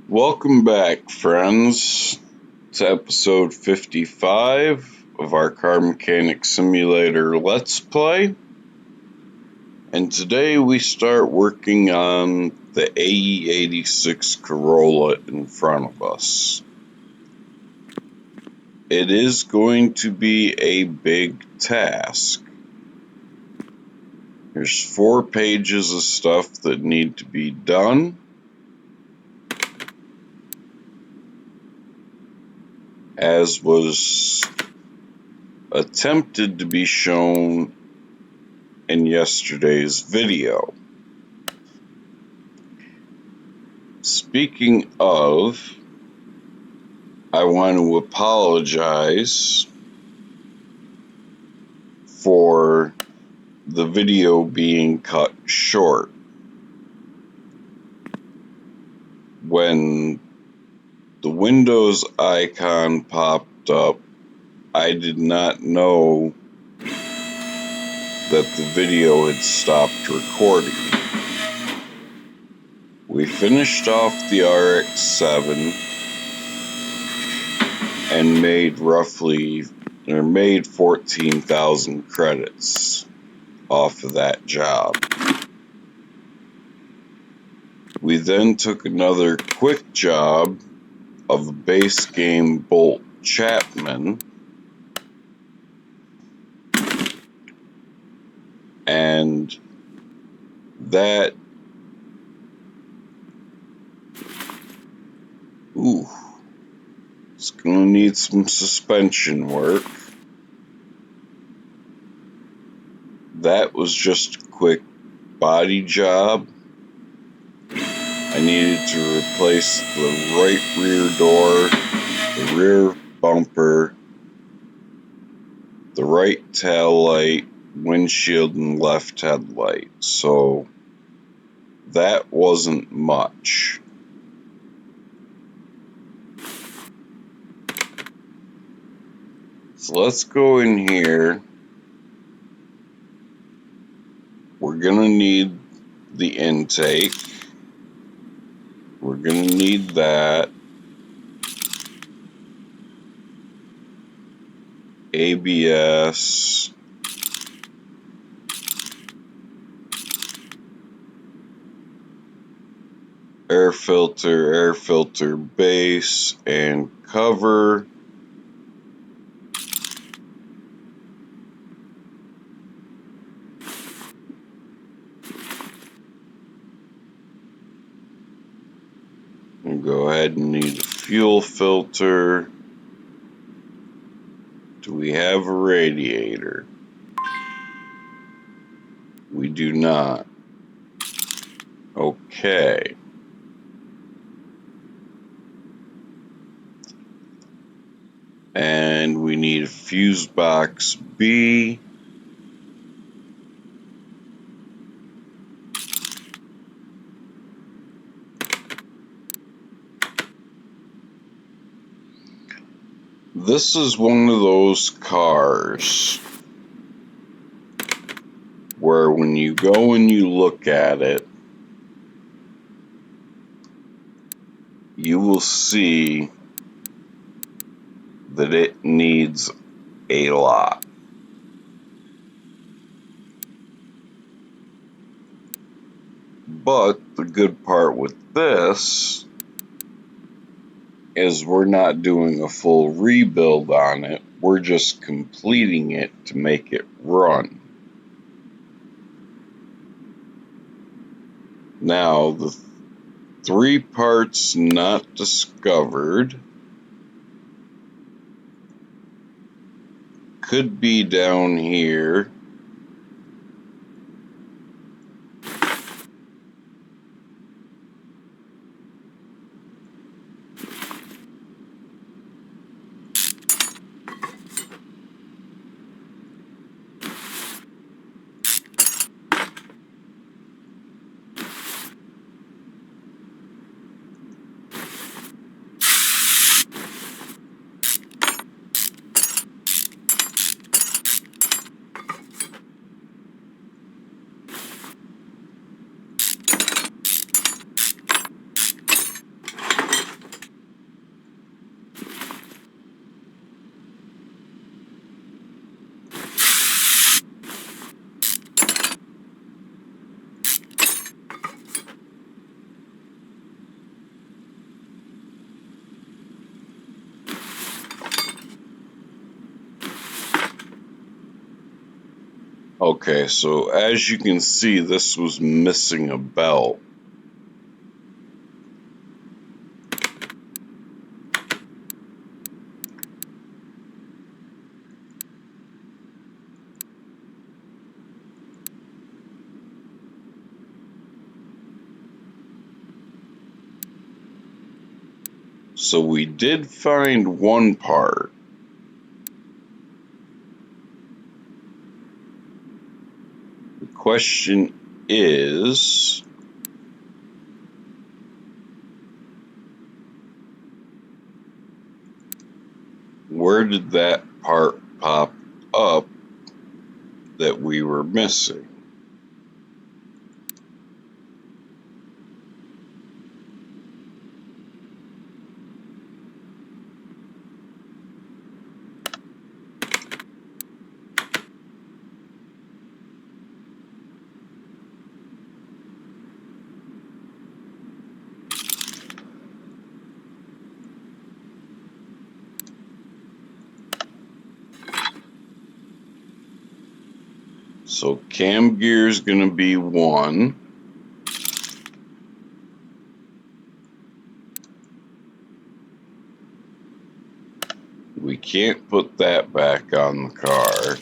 Welcome back, friends, to episode 55 of our Car Mechanic Simulator Let's Play. And today we start working on the AE-86 Carolla in front of us. It is going to be a big task. There's 4 pages of stuff that need to be done. As was attempted to be shown in yesterday's video. Speaking of, I want to apologize for the video being cut short. When the Windows icon popped up, I did not know that the video had stopped recording. We finished off the RX-7 and made 14,000 credits off of that job. We then took another quick job of a base game Bolt Chapman, and that it's gonna need some suspension work. That was just a quick body job. I needed to replace the right rear door, the rear bumper, the right tail light, windshield, and left headlight. So that wasn't much. So let's go in here. We're gonna need the intake. We're gonna need that. ABS. Air filter base, and cover. And go ahead and need a fuel filter. Do we have a radiator? We do not. Okay. And we need a fuse box B. This is one of those cars where when you go and you look at it, you will see that it needs a lot. But the good part with this is we're not doing a full rebuild on it. We're just completing it to make it run. Now, the 3 parts not discovered could be down here. Okay, so as you can see, this was missing a belt. So we did find one part. The question is, where did that part pop up that we were missing? So cam gear is going to be 1. We can't put that back on the car.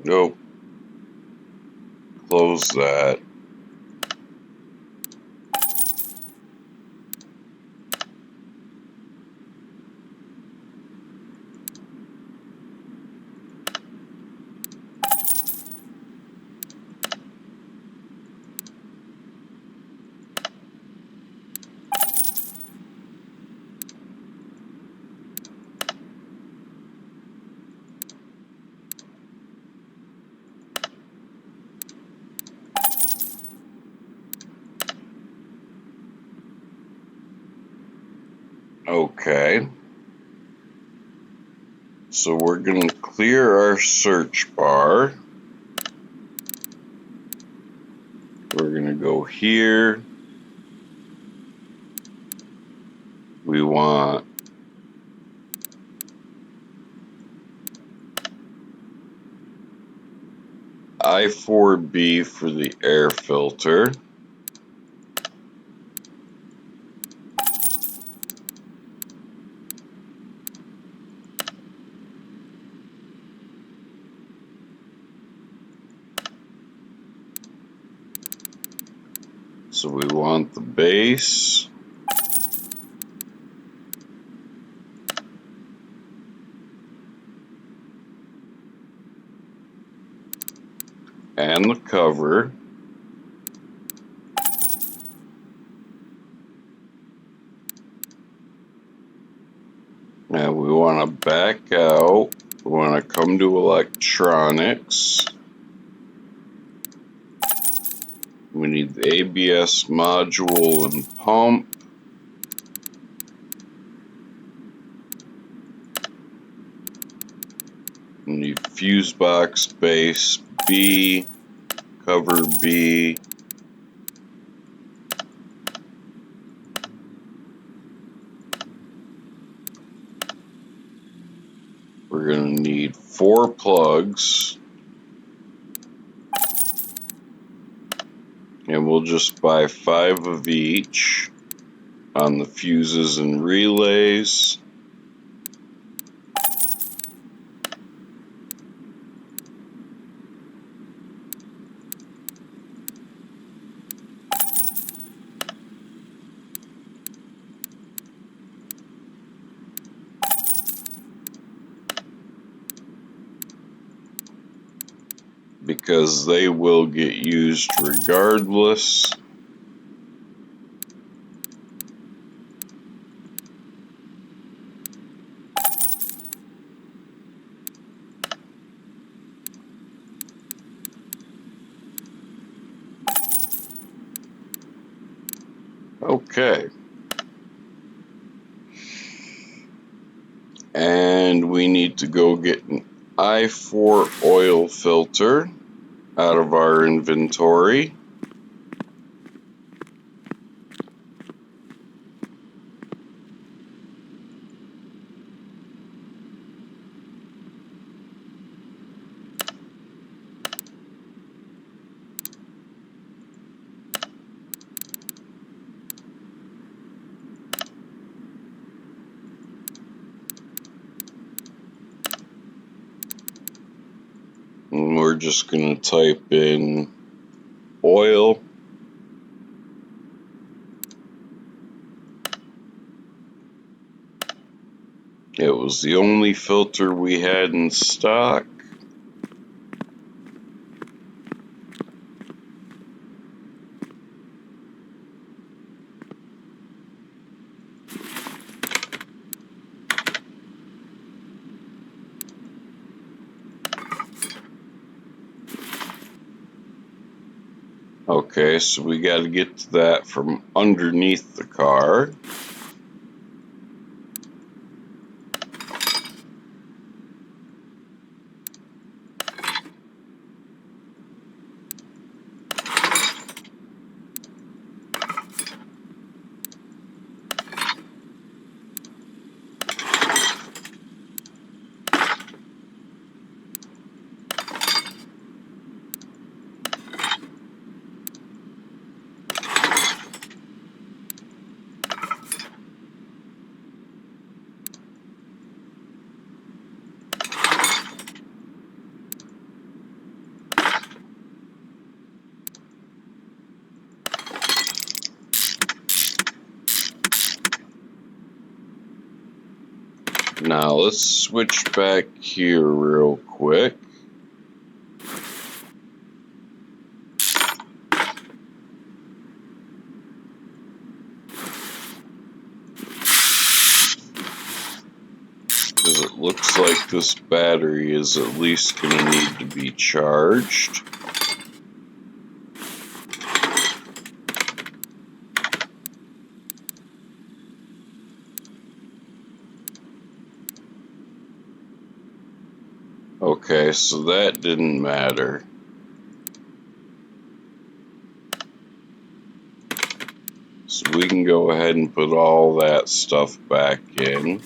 Nope. Close that. Okay. So we're going to clear our search bar. We're going to go here. We want I4B for the air filter. So we want the base. And the cover. And we want to back out. We want to come to electronics. We need the ABS module and pump. We need fuse box base B, cover B. We're going to need 4 plugs. And we'll just buy 5 of each on the fuses and relays. because they will get used regardless. Okay. And we need to go get an I-4 oil filter out of our inventory. And we're just going to type in oil. It was the only filter we had in stock. Okay, so we got to get to that from underneath the car. Now let's switch back here real quick. Because it looks like this battery is at least going to need to be charged. Okay, so that didn't matter. So we can go ahead and put all that stuff back in.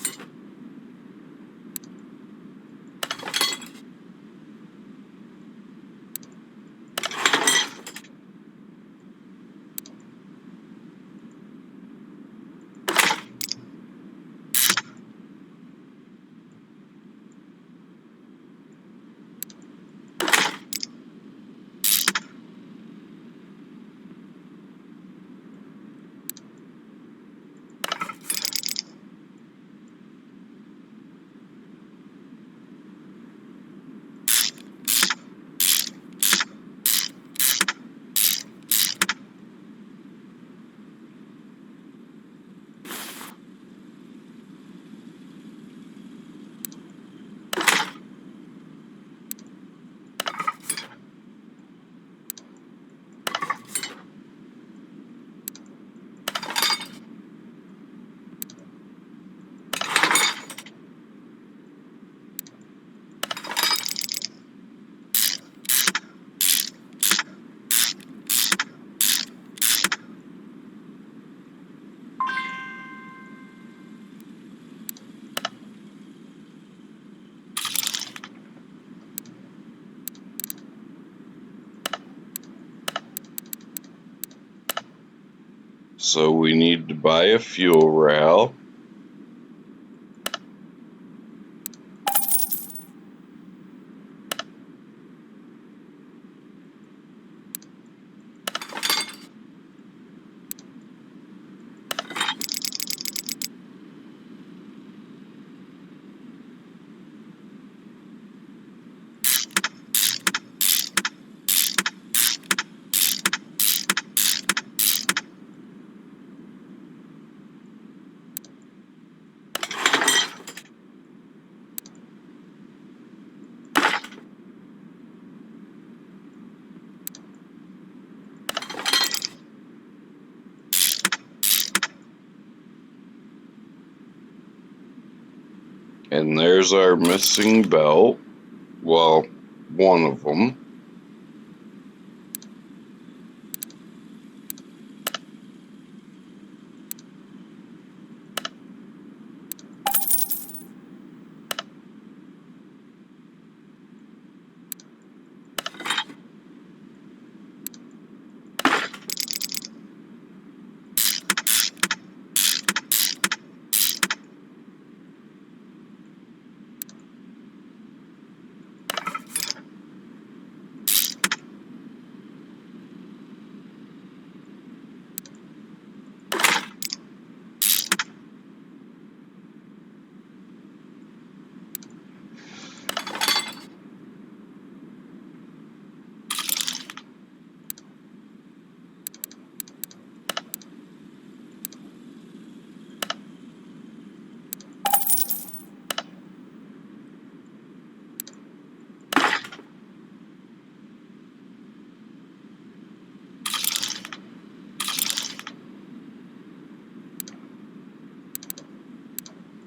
So we need to buy a fuel rail. And there's our missing belt. Well, one of them.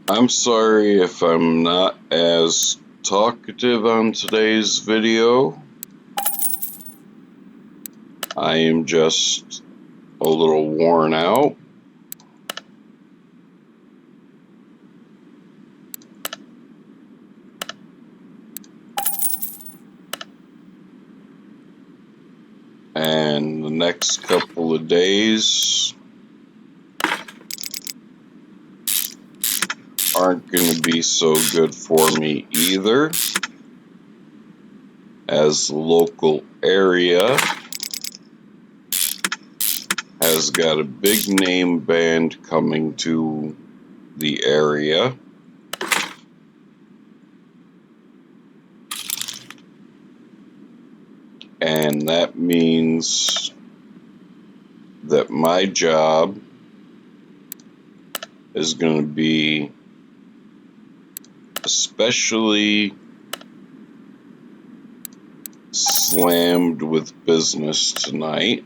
I'm sorry if I'm not as talkative on today's video. I am just a little worn out. And the next couple of days aren't going to be so good for me either, as the local area has got a big name band coming to the area. And that means that my job is going to be especially slammed with business tonight.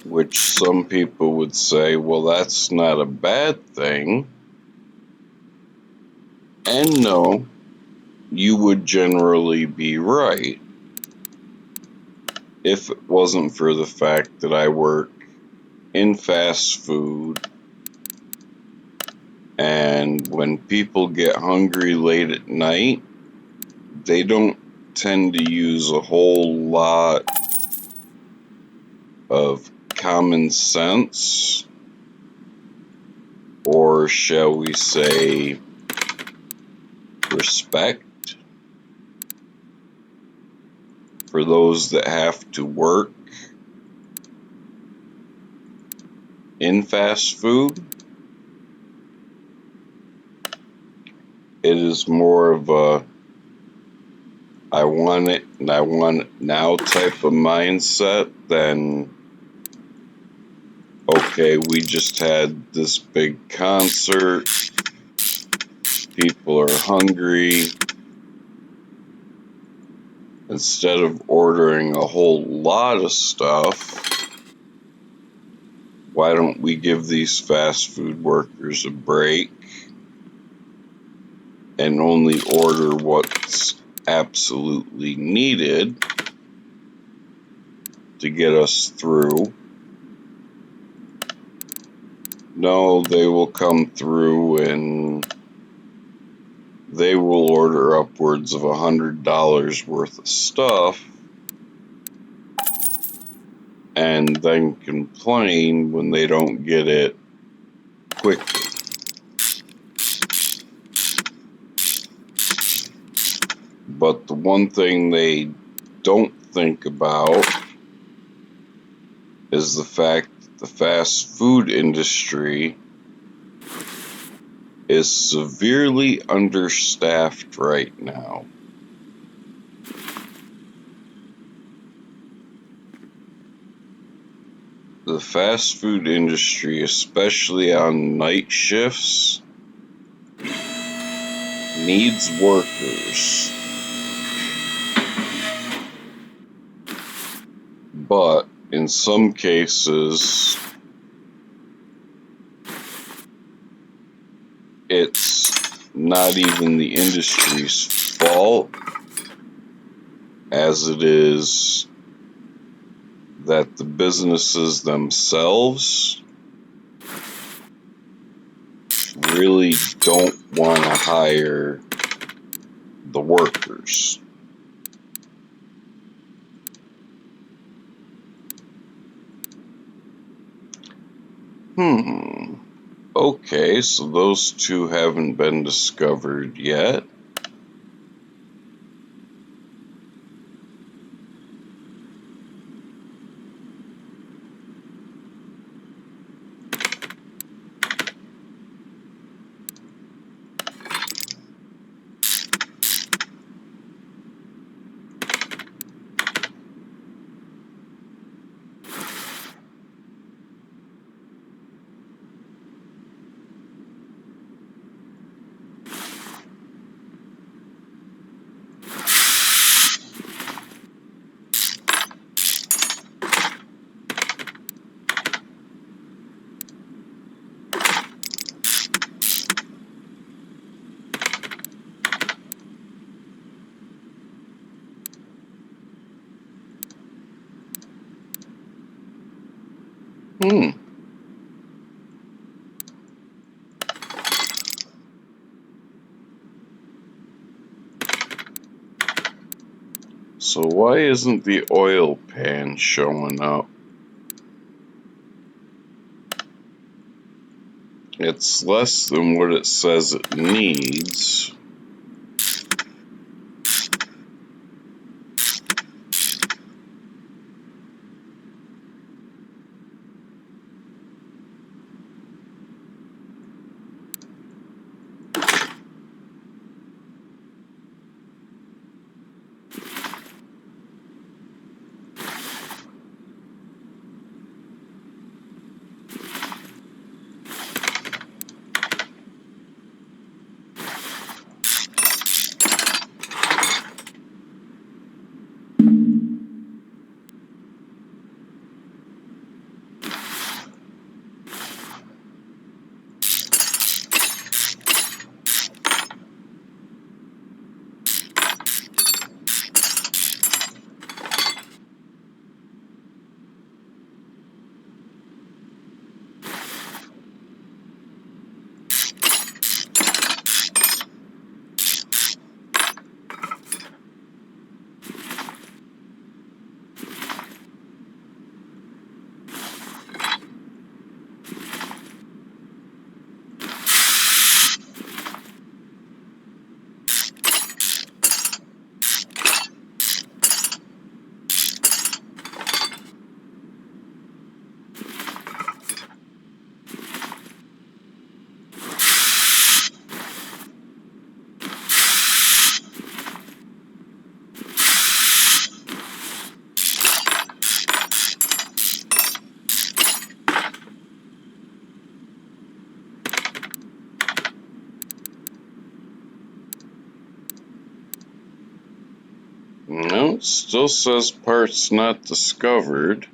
Which some people would say, well, that's not a bad thing. And no, you would generally be right if it wasn't for the fact that I work in fast food, and when people get hungry late at night, they don't tend to use a whole lot of common sense, or shall we say respect, for those that have to work in fast food. It is more of a I want it and I want it now type of mindset than, okay, we just had this big concert, people are hungry. Instead of ordering a whole lot of stuff, why don't we give these fast food workers a break and only order what's absolutely needed to get us through? No, they will come through and they will order upwards of $100 worth of stuff and then complain when they don't get it quickly. But the one thing they don't think about is the fact that the fast food industry is severely understaffed right now. The fast food industry, especially on night shifts, needs workers. But in some cases, it's not even the industry's fault, as it is that the businesses themselves really don't want to hire the workers. Okay, so those two haven't been discovered yet. So why isn't the oil pan showing up? It's less than what it says it needs. No, it still says parts not discovered.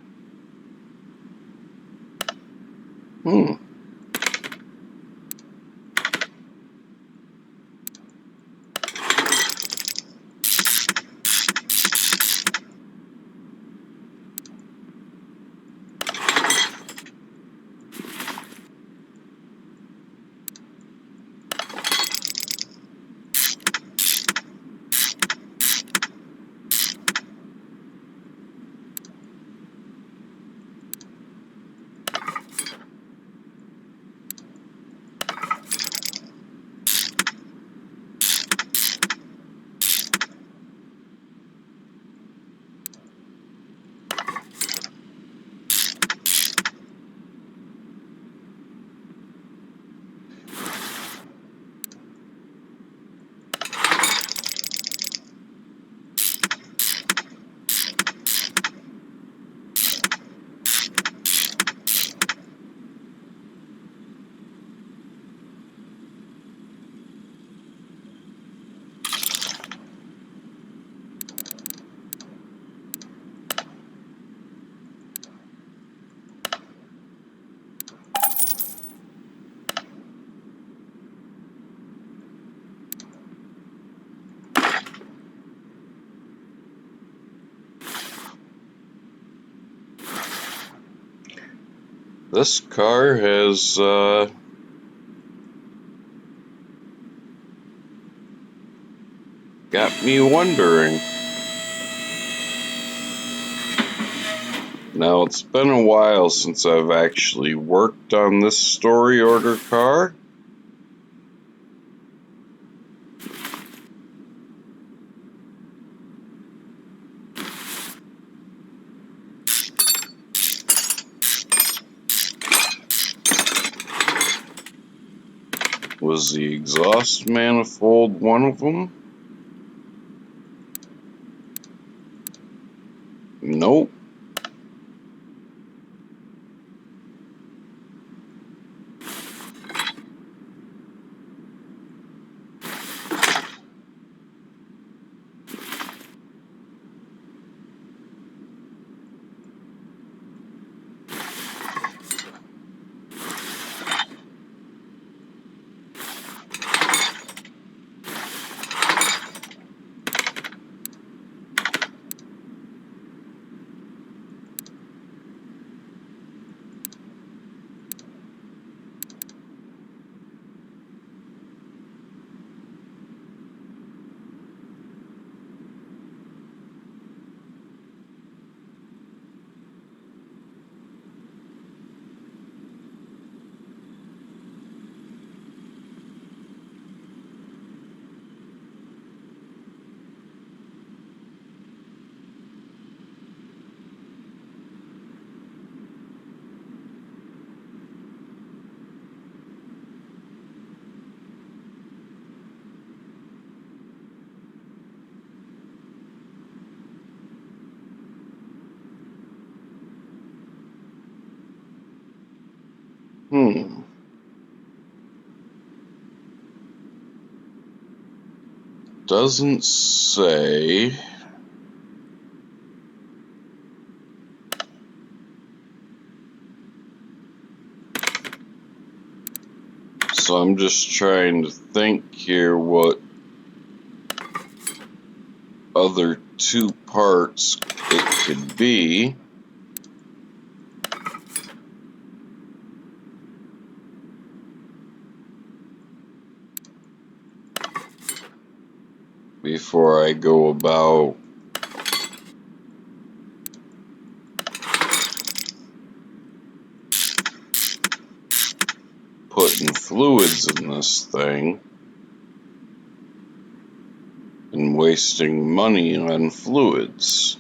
This car has got me wondering. Now, it's been a while since I've actually worked on this story order car. Was the exhaust manifold one of them? Nope. Doesn't say. So I'm just trying to think here what other two parts it could be. Before I go about putting fluids in this thing and wasting money on fluids.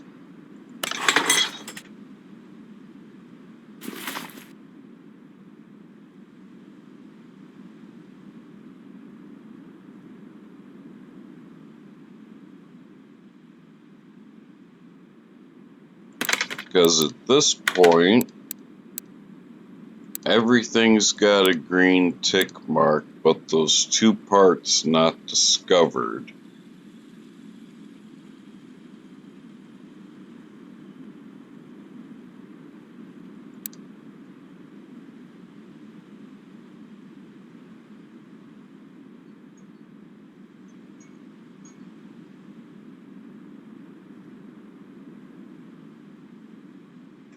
Because at this point, everything's got a green tick mark, but those two parts not discovered.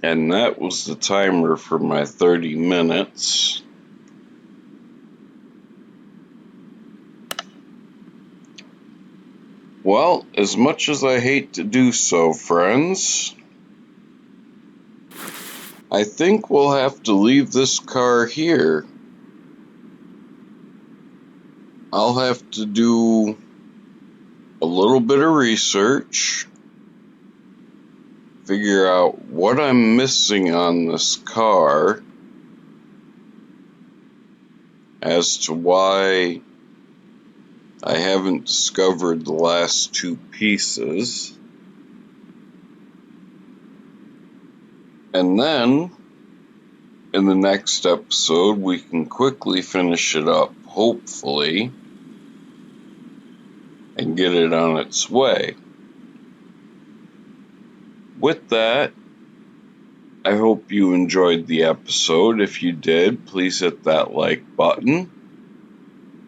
And that was the timer for my 30 minutes. Well, as much as I hate to do so, friends, I think we'll have to leave this car here. I'll have to do a little bit of research, figure out what I'm missing on this car as to why I haven't discovered the last two pieces. And then, in the next episode, we can quickly finish it up, hopefully, and get it on its way. With that, I hope you enjoyed the episode. If you did, please hit that like button.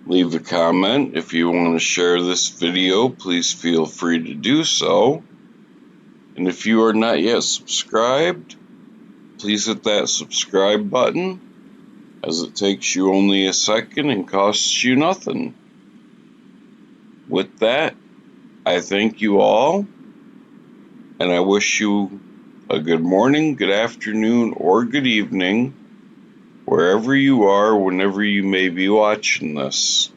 Leave a comment. If you want to share this video, please feel free to do so. And if you are not yet subscribed, please hit that subscribe button, as it takes you only a second and costs you nothing. With that, I thank you all, and I wish you a good morning, good afternoon, or good evening, wherever you are, whenever you may be watching this.